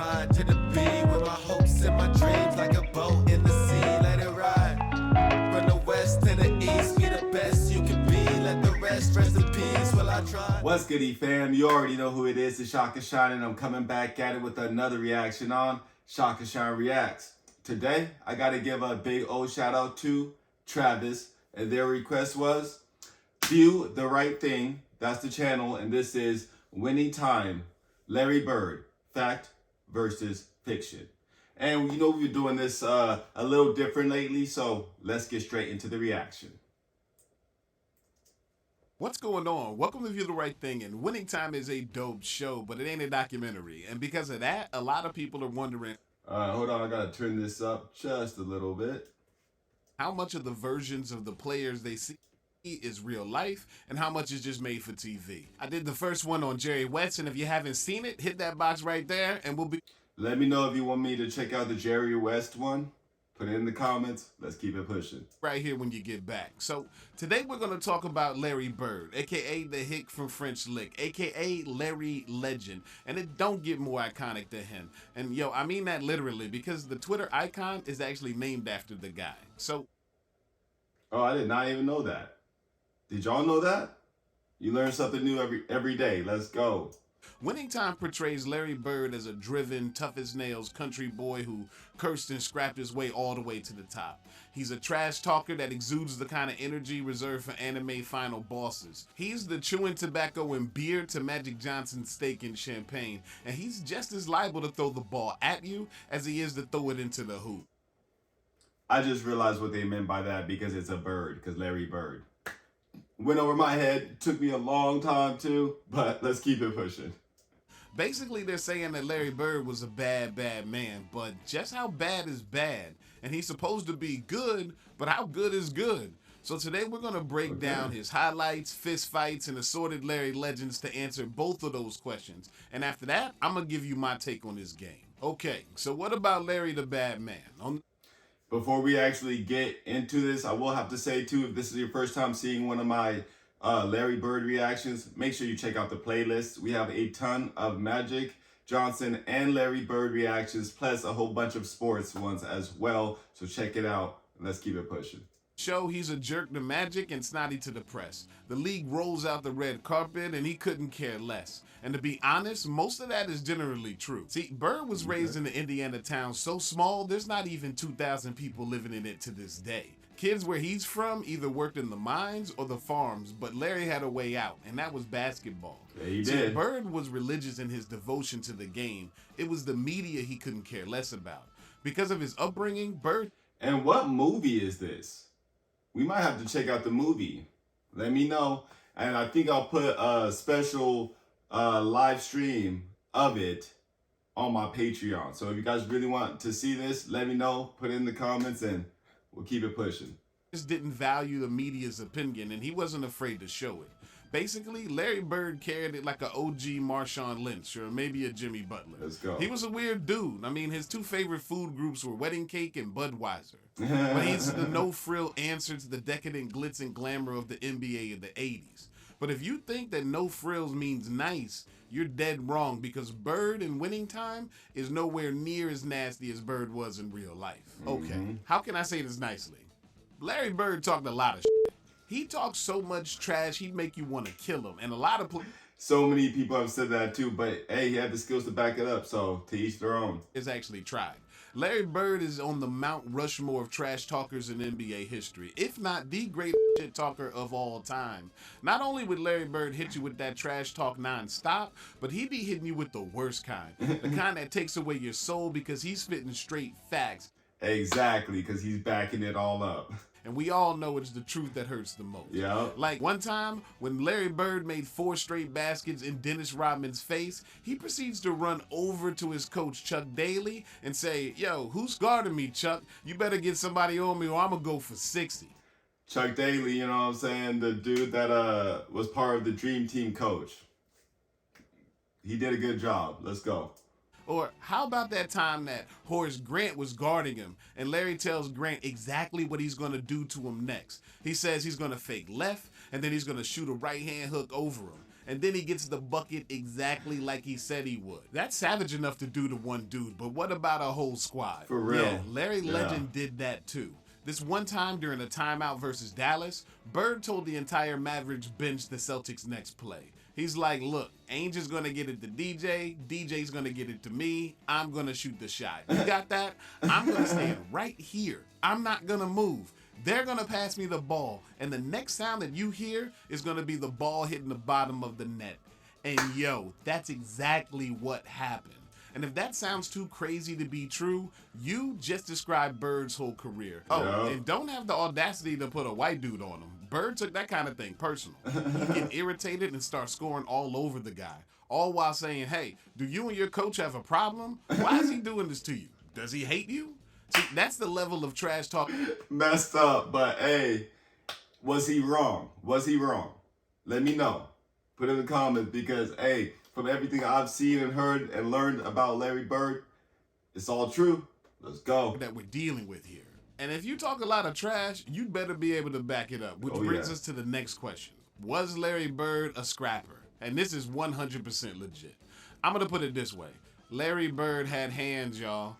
ride to the beat with my hopes and my dreams like a boat in the sea. Let it ride from the west to the east. Be the best you can be. Let the rest in peace while I try. What's goody, fam? You already know who it is. It's ShakaShine, and I'm coming back at it with another reaction on ShakaShine Reacts. Today, I got to give a big old shout out to Travis, and their request was Do the Right Thing. That's the channel, and this is Winning Time, Larry Bird, Fact versus Fiction. And you know we've been doing this a little different lately, so let's get straight into the reaction. What's going on? Welcome to View the Right Thing, and Winning Time is a dope show, but it ain't a documentary. And because of that, a lot of people are wondering, Hold on, I gotta turn this up just a little bit. how much of the versions of the players they see is real life and how much is just made for TV. I did the first one on Jerry West, and if you haven't seen it, hit that box right there and we'll be... Let me know if you want me to check out the Jerry West one. Put it in the comments. Let's keep it pushing. right here when you get back. So today we're going to talk about Larry Bird, aka the Hick from French Lick, aka Larry Legend, and it don't get more iconic than him. And yo, I mean that literally, because the Twitter icon is actually named after the guy. So Oh, I did not even know that. Did y'all know that? You learn something new every day. Let's go. Winning Time portrays Larry Bird as a driven, tough as nails country boy who cursed and scrapped his way all the way to the top. He's a trash talker that exudes the kind of energy reserved for anime final bosses. He's the chewing tobacco and beer to Magic Johnson's steak and champagne, and he's just as liable to throw the ball at you as he is to throw it into the hoop. I just realized what they meant by that because it's a bird, because Larry Bird. Went over my head. Took me a long time too, but let's keep it pushing. Basically, they're saying that Larry Bird was a bad man, but just how bad is bad? And he's supposed to be good, but how good is good? So today we're going to break down his highlights, fist fights, and assorted Larry legends to answer both of those questions. And after that, I'm going to give you my take on his game. Okay, so what about Larry the Bad Man? Before we actually get into this, I will have to say too, if this is your first time seeing one of my Larry Bird reactions, make sure you check out the playlist. We have a ton of Magic Johnson and Larry Bird reactions, plus a whole bunch of sports ones as well. So check it out. Let's keep it pushing. Show he's a jerk to Magic and snotty to the press. The league rolls out the red carpet and he couldn't care less. And to be honest, most of that is generally true. See, Bird was raised in an Indiana town so small, there's not even 2,000 people living in it to this day. Kids where he's from either worked in the mines or the farms, but Larry had a way out, and that was basketball. Yeah, he See, did. Bird was religious in his devotion to the game. It was the media he couldn't care less about. Because of his upbringing, Bird... And what movie is this? We might have to check out the movie. Let me know. And I think I'll put a special live stream of it on my Patreon. So if you guys really want to see this, let me know. Put it in the comments and we'll keep it pushing. Just didn't value the media's opinion, and he wasn't afraid to show it. Basically, Larry Bird carried it like an OG Marshawn Lynch or maybe a Jimmy Butler. Let's go. He was a weird dude. I mean, his two favorite food groups were Wedding Cake and Budweiser. But he's the no-frill answer to the decadent glitz and glamour of the NBA in the 80s. But if you think that no frills means nice, you're dead wrong, because Bird in Winning Time is nowhere near as nasty as Bird was in real life. Okay, how can I say this nicely? Larry Bird talked a lot of shit. He talked so much trash, he'd make you want to kill him. And a lot of So many people have said that too, but hey, he had the skills to back it up, so to each their own. Is actually tried. Larry Bird is on the Mount Rushmore of trash talkers in NBA history, if not the greatest shit talker of all time. Not only would Larry Bird hit you with that trash talk nonstop, but he'd be hitting you with the worst kind. The kind that takes away your soul because he's spitting straight facts. Exactly, because he's backing it all up. And we all know it's the truth that hurts the most. Yeah. Like one time when Larry Bird made 4 straight baskets in Dennis Rodman's face, he proceeds to run over to his coach Chuck Daly and say, "Yo, who's guarding me, Chuck? You better get somebody on me or I'm gonna go for 60. Chuck Daly, you know what I'm saying? The dude that was part of the Dream Team coach. He did a good job. Let's go. Or how about that time that Horace Grant was guarding him and Larry tells Grant exactly what he's going to do to him next. He says he's going to fake left and then he's going to shoot a right hand hook over him. and then he gets the bucket exactly like he said he would. That's savage enough to do to one dude, but what about a whole squad? For real. Yeah, Larry Legend did that too. This one time during a timeout versus Dallas, Bird told the entire Mavericks bench the Celtics' next play. He's like, look, Ainge is going to get it to DJ. DJ's going to get it to me. I'm going to shoot the shot. You got that? I'm going to stand right here. I'm not going to move. They're going to pass me the ball. And the next sound that you hear is going to be the ball hitting the bottom of the net. And yo, that's exactly what happened. And if that sounds too crazy to be true, you just described Bird's whole career. Oh, and don't have the audacity to put a white dude on him. Bird took that kind of thing personal. He get irritated and start scoring all over the guy, all while saying, hey, do you and your coach have a problem? Why is he doing this to you? Does he hate you? See, that's the level of trash talk. Messed up, but hey, was he wrong? Was he wrong? Let me know. Put in the comments because, hey, from everything I've seen and heard and learned about Larry Bird, it's all true. Let's go. That we're dealing with here. And if you talk a lot of trash, you'd better be able to back it up, which brings us to the next question. Was Larry Bird a scrapper? And this is 100% legit. I'm going to put it this way. Larry Bird had hands, y'all.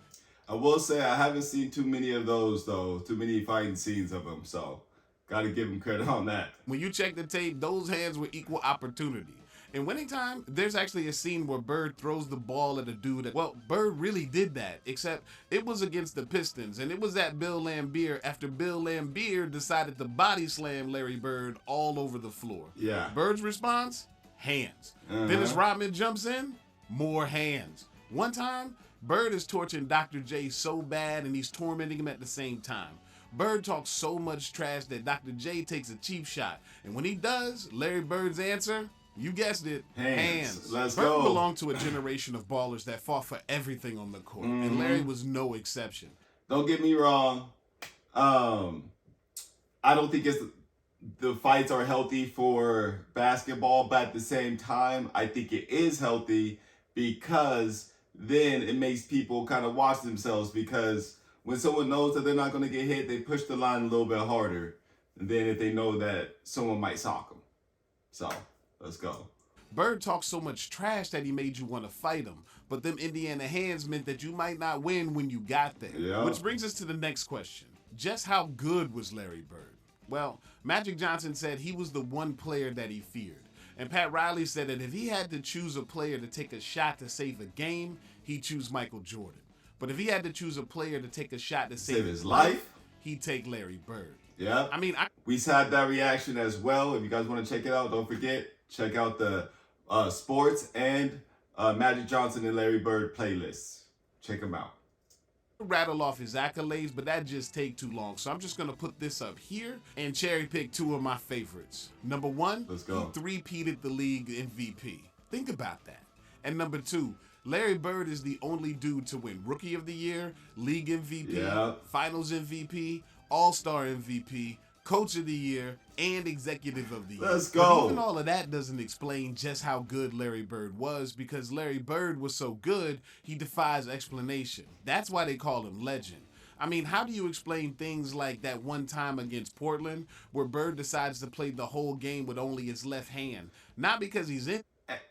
I will say I haven't seen too many of those, though. Too many fighting scenes of him, so got to give him credit on that. When you check the tape, those hands were equal opportunity. In winning time, there's actually a scene where Bird throws the ball at a dude. Well, Bird really did that, except it was against the Pistons, and it was at Bill Laimbeer after Bill Laimbeer decided to body slam Larry Bird all over the floor. Yeah. Bird's response? Hands. Dennis Rodman jumps in? More hands. One time, Bird is torching Dr. J so bad and he's tormenting him at the same time. Bird talks so much trash that Dr. J takes a cheap shot. And when he does, Larry Bird's answer? You guessed it. Hands. Let's Bird go. belonged to a generation of ballers that fought for everything on the court, and Larry was no exception. Don't get me wrong. I don't think the fights are healthy for basketball, but at the same time, I think it is healthy because then it makes people kind of watch themselves because when someone knows that they're not going to get hit, they push the line a little bit harder than if they know that someone might sock them. So... let's go. Bird talks so much trash that he made you want to fight him, but them Indiana hands meant that you might not win when you got there. Yeah. Which brings us to the next question. Just how good was Larry Bird? Well, Magic Johnson said he was the one player that he feared. And Pat Riley said that if he had to choose a player to take a shot to save a game, he'd choose Michael Jordan. But if he had to choose a player to take a shot to save his life, he'd take Larry Bird. Yeah. I mean, we had that reaction as well. If you guys want to check it out, don't forget, check out the sports and Magic Johnson and Larry Bird playlists. Check them out. Rattle off his accolades, but that just take too long. So I'm just going to put this up here and cherry pick two of my favorites. Number one, let's go. He three-peated the league MVP. Think about that. And number two, Larry Bird is the only dude to win Rookie of the Year, League MVP, Finals MVP, All-Star MVP, Coach of the Year, and Executive of the Year. Let's go. But even all of that doesn't explain just how good Larry Bird was, because Larry Bird was so good, he defies explanation. That's why they call him legend. I mean, how do you explain things like that one time against Portland where Bird decides to play the whole game with only his left hand? Not because he's in.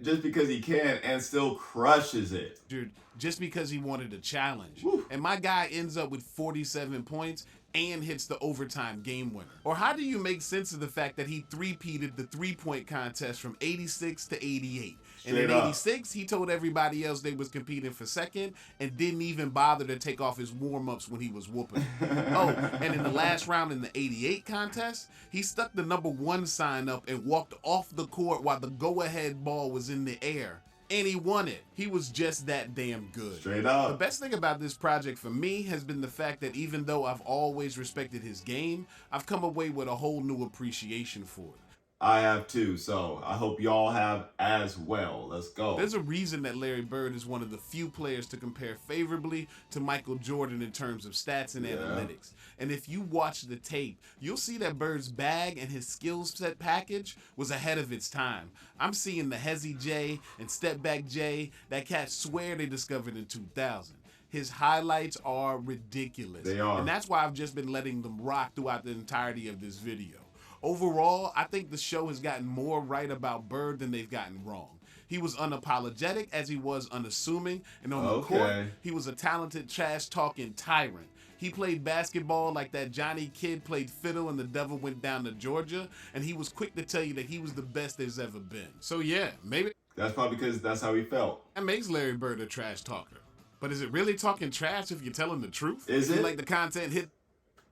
Just because he can and still crushes it. Dude, just because he wanted a challenge. Woo. And my guy ends up with 47 points and hits the overtime game winner. Or how do you make sense of the fact that he three-peated the three-point contest from 86 to 88? And in 86, he told everybody else they was competing for second and didn't even bother to take off his warm-ups when he was whooping. Oh, and in the last round in the 88 contest, he stuck the number 1 sign up and walked off the court while the go-ahead ball was in the air. And he won it. He was just that damn good. Straight up. The best thing about this project for me has been the fact that even though I've always respected his game, I've come away with a whole new appreciation for it. I have too, so I hope y'all have as well. Let's go. There's a reason that Larry Bird is one of the few players to compare favorably to Michael Jordan in terms of stats and analytics. And if you watch the tape, you'll see that Bird's bag and his skill set package was ahead of its time. I'm seeing the Hezzy J and Step Back J that cats swear they discovered in 2000. His highlights are ridiculous. They are. And that's why I've just been letting them rock throughout the entirety of this video. Overall, I think the show has gotten more right about Bird than they've gotten wrong. He was unapologetic as he was unassuming, and on the court, he was a talented trash-talking tyrant. He played basketball like that Johnny Kid played fiddle and the devil went down to Georgia, and he was quick to tell you that he was the best there's ever been. So yeah, maybe that's probably because that's how he felt. that makes Larry Bird a trash talker. But is it really talking trash if you're telling the truth? Is it? Like the content hit?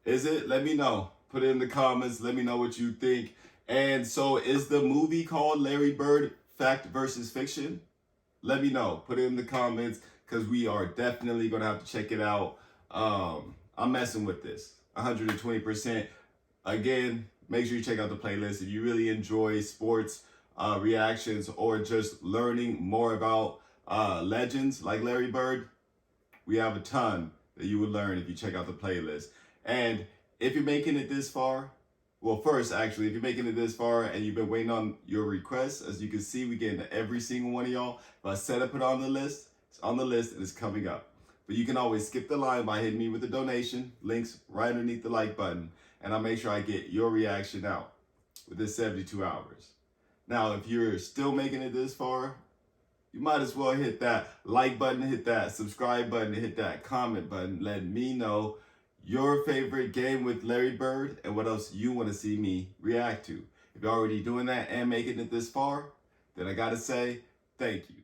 Is it? Let me know. Put it in the comments. Let me know what you think. And so is the movie called Larry Bird Fact versus Fiction? Let me know. Put it in the comments because we are definitely going to have to check it out. I'm messing with this 120%. Again, make sure you check out the playlist. If you really enjoy sports reactions or just learning more about legends like Larry Bird, we have a ton that you would learn if you check out the playlist. And if you're making it this far, well, first, actually, if you're making it this far and you've been waiting on your requests, as you can see, we get into every single one of y'all. If I set up it on the list, it's on the list and it's coming up. But you can always skip the line by hitting me with a donation. Links right underneath the like button. And I'll make sure I get your reaction out within 72 hours. Now, if you're still making it this far, you might as well hit that like button, hit that subscribe button, hit that comment button. Let me know your favorite game with Larry Bird and what else you want to see me react to. If you're already doing that and making it this far, then I gotta say thank you.